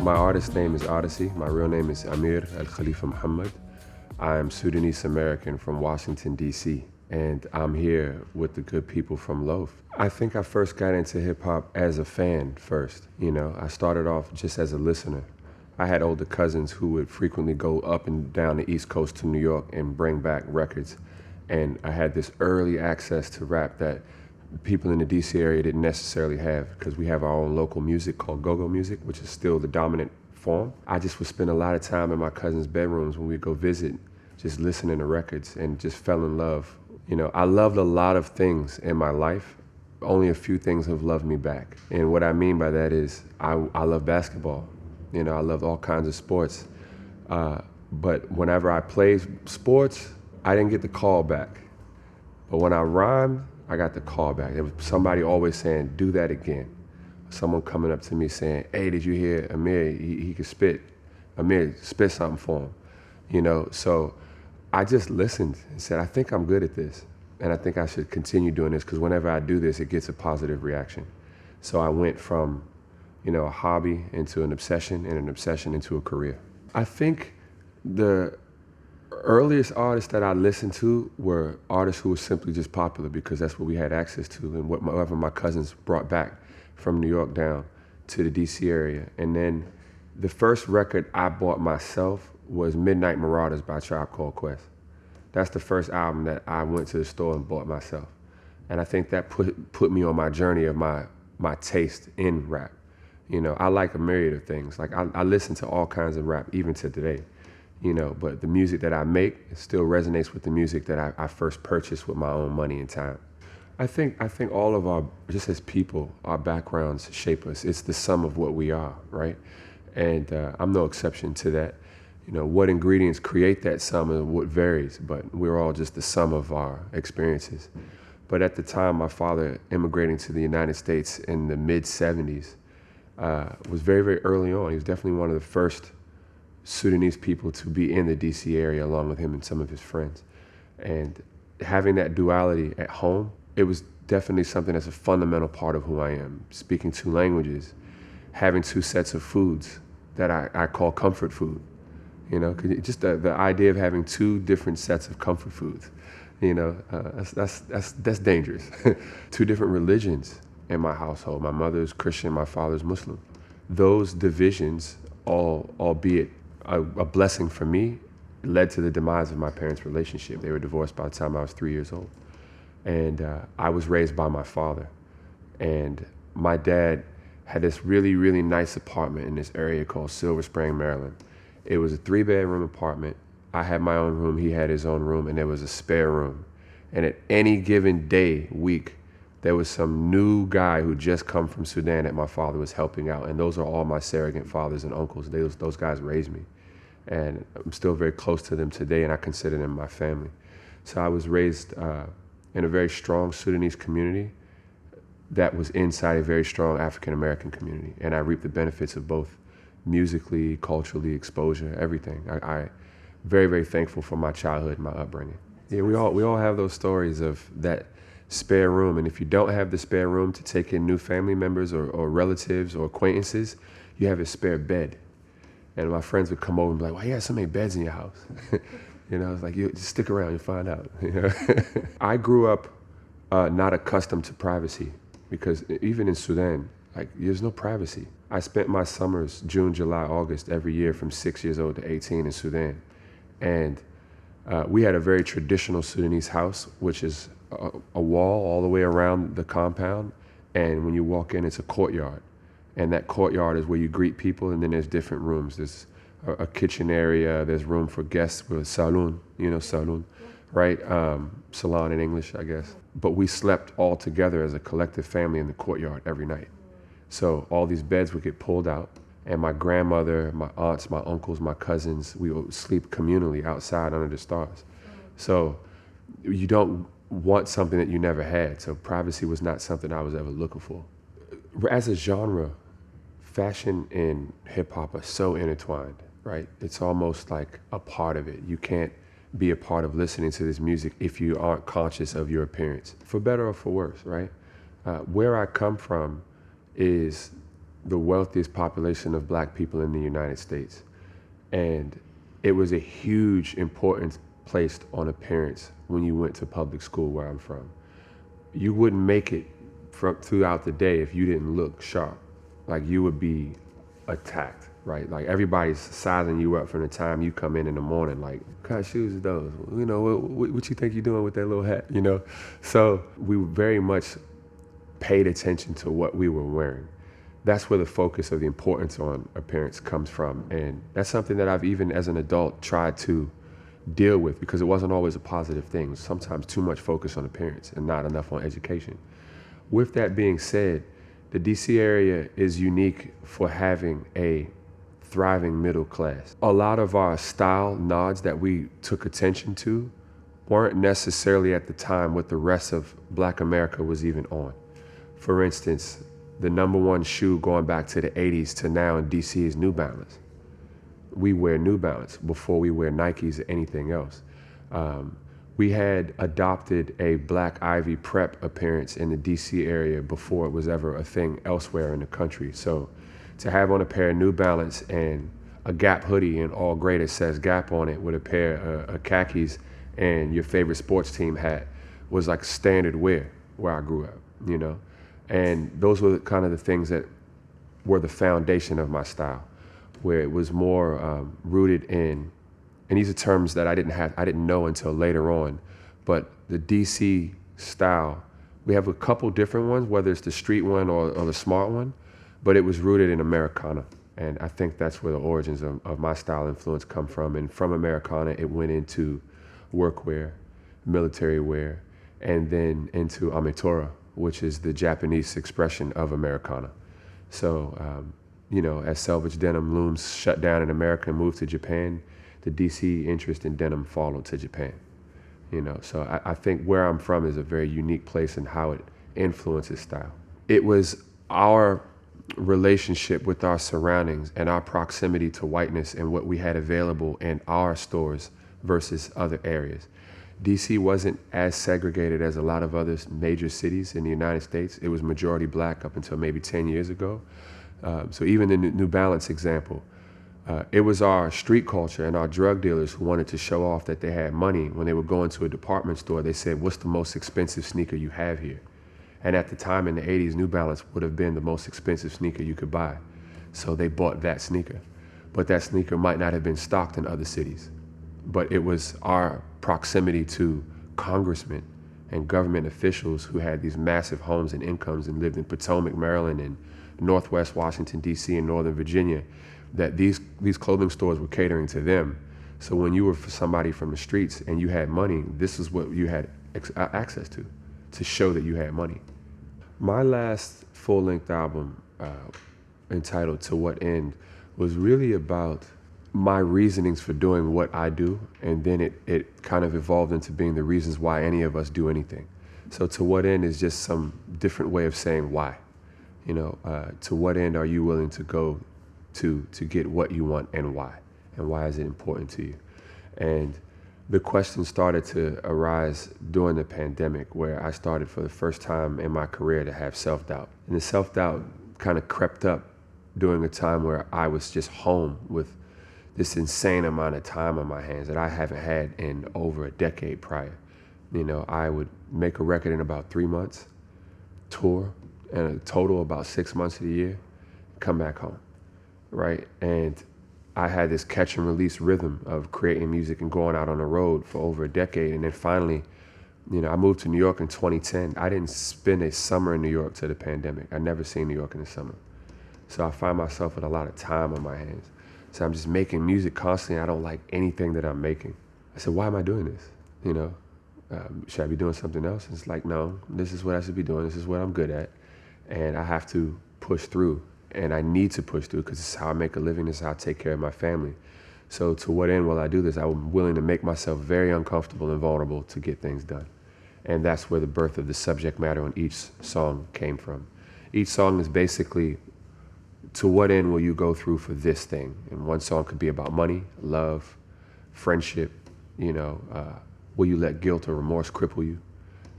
My artist name is Oddisee. My real name is Amir Al Khalifa Muhammad. I'm Sudanese American from Washington, D.C., and I'm here with the good people from LOWF. I think I first got into hip hop as a fan first. I started off just as a listener. I had older cousins who would frequently go up and down the East Coast to New York and bring back records. And I had this early access to rap that people in the DC area didn't necessarily have, because we have our own local music called go-go music, which is still the dominant form. I just would spend a lot of time in my cousins' bedrooms when we'd go visit, just listening to records, and just fell in love. I loved a lot of things in my life. Only a few things have loved me back. And what I mean by that is I love basketball. I love all kinds of sports. But whenever I played sports, I didn't get the call back. But when I rhymed, I got the call back. There was somebody always saying, do that again. Someone coming up to me saying, hey, did you hear Amir? He could spit. Amir, spit something for him. So I just listened and said, I think I'm good at this. And I think I should continue doing this, because whenever I do this, it gets a positive reaction. So I went from, a hobby into an obsession, and an obsession into a career. I think the earliest artists that I listened to were artists who were simply just popular, because that's what we had access to, and whatever my cousins brought back from New York down to the DC area. And then the first record I bought myself was Midnight Marauders by Tribe Called Quest. That's the first album that I went to the store and bought myself. And I think that put me on my journey of my taste in rap. I like a myriad of things. Like I listen to all kinds of rap, even to today. But the music that I make still resonates with the music that I first purchased with my own money and time. I think all of our, just as people, our backgrounds shape us. It's the sum of what we are, right? And I'm no exception to that. What ingredients create that sum and what varies, but we're all just the sum of our experiences. But at the time, my father immigrating to the United States in the mid-'70s was very, very early on. He was definitely one of the first Sudanese people to be in the DC area, along with him and some of his friends. And having that duality at home, it was definitely something that's a fundamental part of who I am. Speaking two languages, having two sets of foods that I call comfort food. Just the idea of having two different sets of comfort foods, that's dangerous. Two different religions in my household. My mother's Christian, my father's Muslim. Those divisions, albeit a blessing for me, led to the demise of my parents' relationship. They were divorced by the time I was 3 years old. And I was raised by my father. And my dad had this really, really nice apartment in this area called Silver Spring, Maryland. It was a 3-bedroom apartment. I had my own room, he had his own room, and there was a spare room. And at any given day, week, there was some new guy who just come from Sudan that my father was helping out. And those are all my surrogate fathers and uncles. Those guys raised me. And I'm still very close to them today, and I consider them my family. So I was raised in a very strong Sudanese community that was inside a very strong African-American community. And I reaped the benefits of both musically, culturally, exposure, everything. I very, very thankful for my childhood and my upbringing. Yeah, we all have those stories of that spare room. And if you don't have the spare room to take in new family members or relatives or acquaintances, you have a spare bed. And my friends would come over and be like, why you have so many beds in your house? It's like, you just stick around, you'll find out. I grew up not accustomed to privacy, because even in Sudan, there's no privacy. I spent my summers, June, July, August, every year from 6 years old to 18 in Sudan. And we had a very traditional Sudanese house, which is a wall all the way around the compound. And when you walk in, it's a courtyard. And that courtyard is where you greet people, and then there's different rooms. There's a kitchen area, there's room for guests with saloon, saloon, right? Salon in English, I guess. But we slept all together as a collective family in the courtyard every night. So all these beds would get pulled out, and my grandmother, my aunts, my uncles, my cousins, we would sleep communally outside under the stars. So you don't want something that you never had. So privacy was not something I was ever looking for. As a genre, fashion and hip hop are so intertwined, right? It's almost like a part of it. You can't be a part of listening to this music if you aren't conscious of your appearance, for better or for worse, right? Where I come from is the wealthiest population of black people in the United States. And it was a huge importance placed on appearance when you went to public school where I'm from. You wouldn't make it throughout the day if you didn't look sharp. Like, you would be attacked, right? Like, everybody's sizing you up from the time you come in the morning, like, what kind of shoes are those? You know, what you think you're doing with that little hat, you know? So we very much paid attention to what we were wearing. That's where the focus of the importance on appearance comes from. And that's something that I've, even as an adult, tried to deal with, because it wasn't always a positive thing. Sometimes too much focus on appearance and not enough on education. With that being said, the DC area is unique for having a thriving middle class. A lot of our style nods that we took attention to weren't necessarily at the time what the rest of Black America was even on. For instance, the #1 shoe going back to the 80s to now in DC is New Balance. We wear New Balance before we wear Nikes or anything else. We had adopted a Black Ivy prep appearance in the DC area before it was ever a thing elsewhere in the country. So to have on a pair of New Balance and a Gap hoodie in all gray that says Gap on it with a pair of khakis and your favorite sports team hat was like standard wear where I grew up, you know? And those were kind of the things that were the foundation of my style, where it was more rooted in, and these are terms that I didn't know until later on, but the DC style, we have a couple different ones, whether it's the street one or the smart one, but it was rooted in Americana. And I think that's where the origins of my style influence come from. And from Americana, it went into workwear, military wear, and then into Ametora, which is the Japanese expression of Americana. So, you know, as selvage denim looms shut down in America and moved to Japan, the DC interest in denim followed to Japan. You know, so I think where I'm from is a very unique place in how it influences style. It was our relationship with our surroundings and our proximity to whiteness and what we had available in our stores versus other areas. DC wasn't as segregated as a lot of other major cities in the United States. It was majority Black up until maybe 10 years ago. So even in the New Balance example, it was our street culture and our drug dealers who wanted to show off that they had money. When they would go into a department store, they said, what's the most expensive sneaker you have here? And at the time in the 80s, New Balance would have been the most expensive sneaker you could buy. So they bought that sneaker. But that sneaker might not have been stocked in other cities. But it was our proximity to congressmen and government officials who had these massive homes and incomes and lived in Potomac, Maryland, and Northwest Washington, D.C., and Northern Virginia, that these clothing stores were catering to them. So when you were somebody from the streets and you had money, this is what you had access to show that you had money. My last full-length album, entitled To What End, was really about my reasonings for doing what I do, and then it kind of evolved into being the reasons why any of us do anything. So to what end is just some different way of saying why. You know, to what end are you willing to go to get what you want, and why is it important to you? And the question started to arise during the pandemic, where I started for the first time in my career to have self-doubt. And the self-doubt kind of crept up during a time where I was just home with this insane amount of time on my hands that I haven't had in over a decade prior. You know, I would make a record in about 3 months, tour, and a total about 6 months of the year, come back home, right? And I had this catch and release rhythm of creating music and going out on the road for over a decade. And then finally, you know, I moved to New York in 2010. I didn't spend a summer in New York till the pandemic. I never seen New York in the summer. So I find myself with a lot of time on my hands. So I'm just making music constantly. I don't like anything that I'm making. I said, why am I doing this? You know, should I be doing something else? And it's like, no, this is what I should be doing. This is what I'm good at. And I have to push through. And I need to push through because this is how I make a living. This is how I take care of my family. So to what end will I do this? I'm willing to make myself very uncomfortable and vulnerable to get things done. And that's where the birth of the subject matter on each song came from. Each song is basically, to what end will you go through for this thing? And one song could be about money, love, friendship, you know, will you let guilt or remorse cripple you?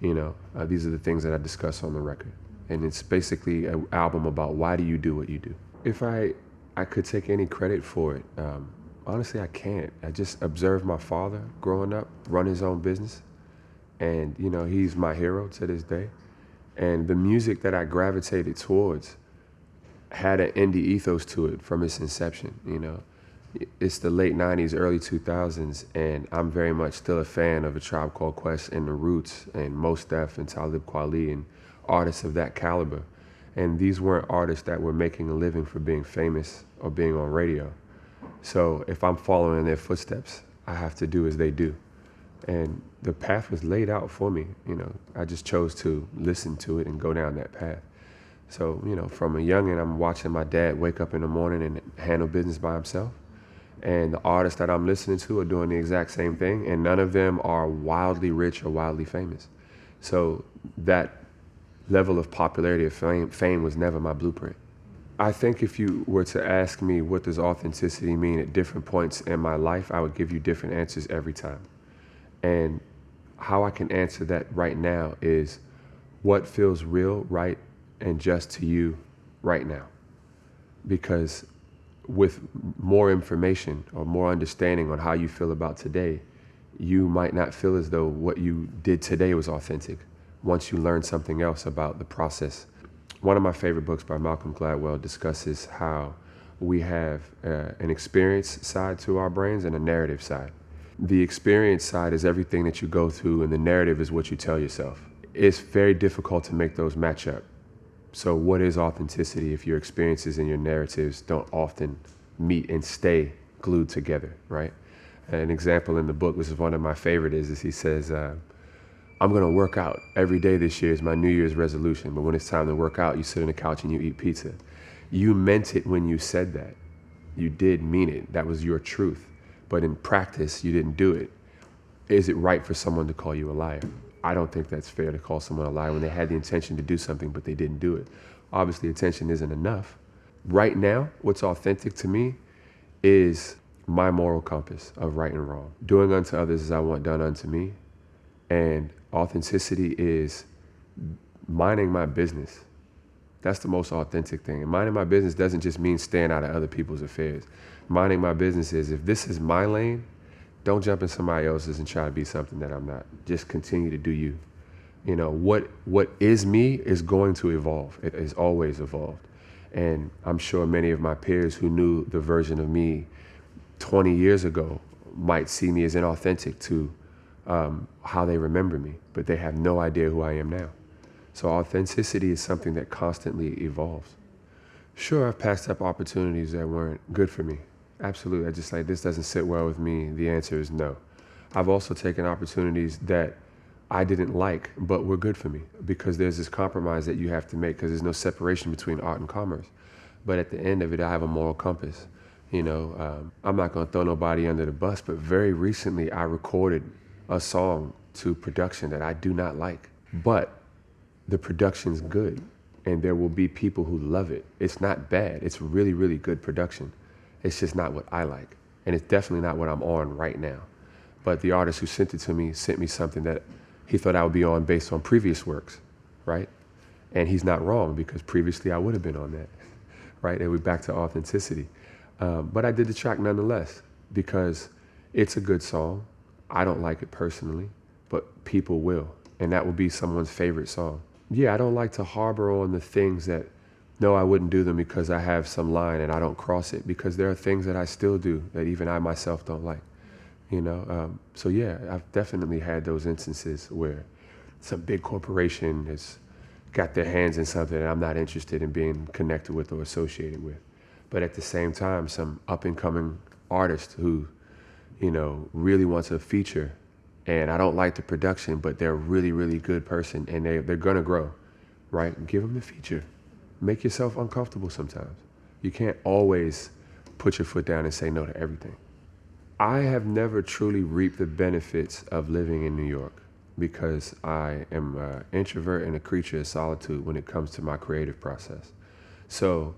You know, these are the things that I discuss on the record. And it's basically an album about why do you do what you do. If I could take any credit for it, honestly, I can't. I just observed my father growing up, run his own business. And, you know, he's my hero to this day. And the music that I gravitated towards had an indie ethos to it from its inception, you know. It's the late 90s, early 2000s, and I'm very much still a fan of A Tribe Called Quest and The Roots and Mos Def and Talib Kweli and artists of that caliber. And these weren't artists that were making a living for being famous or being on radio. So if I'm following in their footsteps, I have to do as they do. And the path was laid out for me, you know. I just chose to listen to it and go down that path. So, you know, from a youngin', I'm watching my dad wake up in the morning and handle business by himself. And the artists that I'm listening to are doing the exact same thing, and none of them are wildly rich or wildly famous. So that level of popularity or fame was never my blueprint. I think if you were to ask me what does authenticity mean at different points in my life, I would give you different answers every time. And how I can answer that right now is what feels real, right, and just to you right now. Because with more information or more understanding on how you feel about today, you might not feel as though what you did today was authentic once you learn something else about the process. One of my favorite books by Malcolm Gladwell discusses how we have an experience side to our brains and a narrative side. The experience side is everything that you go through, and the narrative is what you tell yourself. It's very difficult to make those match up. So what is authenticity if your experiences and your narratives don't often meet and stay glued together, right? An example in the book, which is one of my favorite, is he says, I'm gonna work out every day this year is my New Year's resolution, but when it's time to work out, you sit on the couch and you eat pizza. You meant it when you said that. You did mean it. That was your truth. But in practice, you didn't do it. Is it right for someone to call you a liar? I don't think that's fair to call someone a liar when they had the intention to do something, but they didn't do it. Obviously, intention isn't enough. Right now, what's authentic to me is my moral compass of right and wrong. Doing unto others as I want done unto me. And authenticity is minding my business. That's the most authentic thing. And minding my business doesn't just mean staying out of other people's affairs. Minding my business is, if this is my lane, don't jump in somebody else's and try to be something that I'm not. Just continue to do you. You know, what is me is going to evolve. It has always evolved. And I'm sure many of my peers who knew the version of me 20 years ago might see me as inauthentic to how they remember me, but they have no idea who I am now. So authenticity is something that constantly evolves. Sure, I've passed up opportunities that weren't good for me. Absolutely. I just like, this doesn't sit well with me. The answer is no. I've also taken opportunities that I didn't like, but were good for me, because there's this compromise that you have to make, because there's no separation between art and commerce. But at the end of it, I have a moral compass. You know, I'm not going to throw nobody under the bus, but very recently I recorded a song to production that I do not like, but the production's good, and there will be people who love it. It's not bad. It's really, really good production. It's just not what I like, and it's definitely not what I'm on right now. But the artist who sent it to me sent me something that he thought I would be on based on previous works, right? And he's not wrong, because previously I would have been on that, right? And we're back to authenticity. But I did the track nonetheless, because it's a good song. I don't like it personally, but people will, and that will be someone's favorite song. Yeah, I don't like to harbor on the things that, no, I wouldn't do them because I have some line and I don't cross it, because there are things that I still do that even I myself don't like, you know? So yeah, I've definitely had those instances where some big corporation has got their hands in something that I'm not interested in being connected with or associated with. But at the same time, some up and coming artist who, you know, really wants a feature, and I don't like the production, but they're a really, really good person, and they're gonna grow, right? Give them the feature. Make yourself uncomfortable sometimes. You can't always put your foot down and say no to everything. I have never truly reaped the benefits of living in New York, because I am an introvert and a creature of solitude when it comes to my creative process. So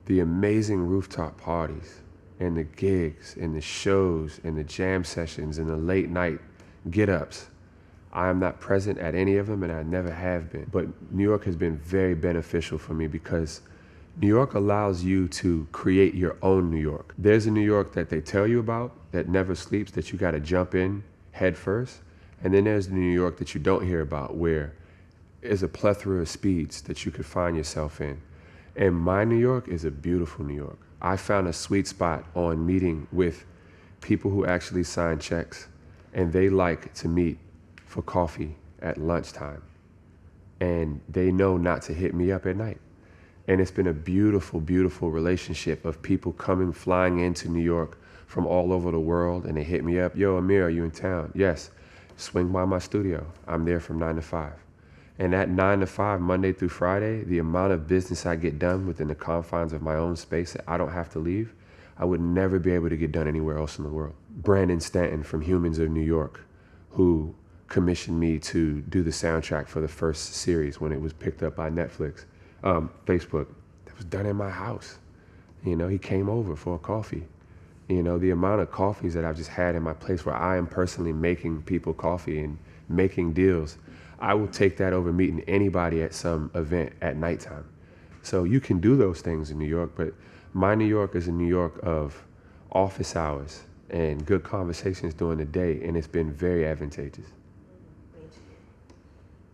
the amazing rooftop parties and the gigs and the shows and the jam sessions and the late night get-ups I am not present at any of them, and I never have been. But New York has been very beneficial for me because New York allows you to create your own New York. There's a New York that they tell you about that never sleeps, that you gotta jump in head first. And then there's the New York that you don't hear about, where there's a plethora of speeds that you could find yourself in. And my New York is a beautiful New York. I found a sweet spot on meeting with people who actually sign checks, and they like to meet for coffee at lunchtime. And they know not to hit me up at night. And it's been a beautiful, beautiful relationship of people coming, flying into New York from all over the world, and they hit me up. Yo, Amir, are you in town? Yes. Swing by my studio. I'm there from 9 to 5. And at 9 to 5, Monday through Friday, the amount of business I get done within the confines of my own space that I don't have to leave, I would never be able to get done anywhere else in the world. Brandon Stanton from Humans of New York, who commissioned me to do the soundtrack for the first series when it was picked up by Netflix, Facebook, that was done in my house. You know, he came over for a coffee. You know, the amount of coffees that I've just had in my place where I am personally making people coffee and making deals, I will take that over meeting anybody at some event at nighttime. So you can do those things in New York, but my New York is a New York of office hours and good conversations during the day, and it's been very advantageous.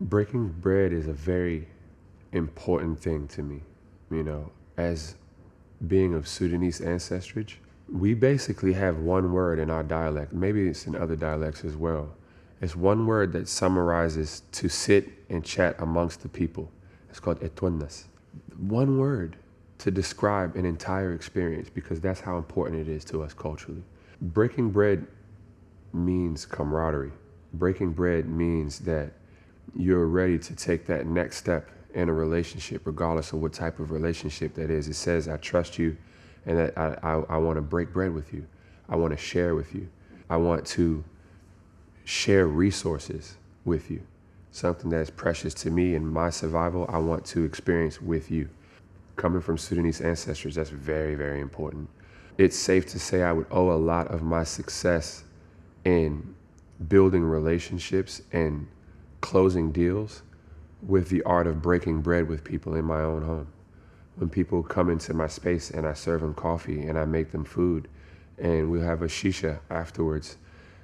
Breaking bread is a very important thing to me. You know, as being of Sudanese ancestry, we basically have one word in our dialect. Maybe it's in other dialects as well. It's one word that summarizes to sit and chat amongst the people. It's called etwannas. One word to describe an entire experience, because that's how important it is to us culturally. Breaking bread means camaraderie. Breaking bread means that you're ready to take that next step in a relationship, regardless of what type of relationship that is. It says, I trust you, and that I want to break bread with you. I want to share with you. I want to share resources with you. Something that's precious to me and my survival, I want to experience with you. Coming from Sudanese ancestors, that's very, very important. It's safe to say I would owe a lot of my success in building relationships and closing deals with the art of breaking bread with people in my own home. When people come into my space and I serve them coffee and I make them food and we'll have a shisha afterwards,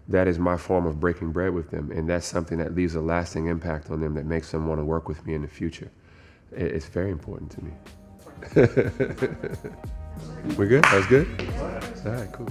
that is my form of breaking bread with them. And that's something that leaves a lasting impact on them that makes them want to work with me in the future. It's very important to me. We're good? That was good? All right, cool.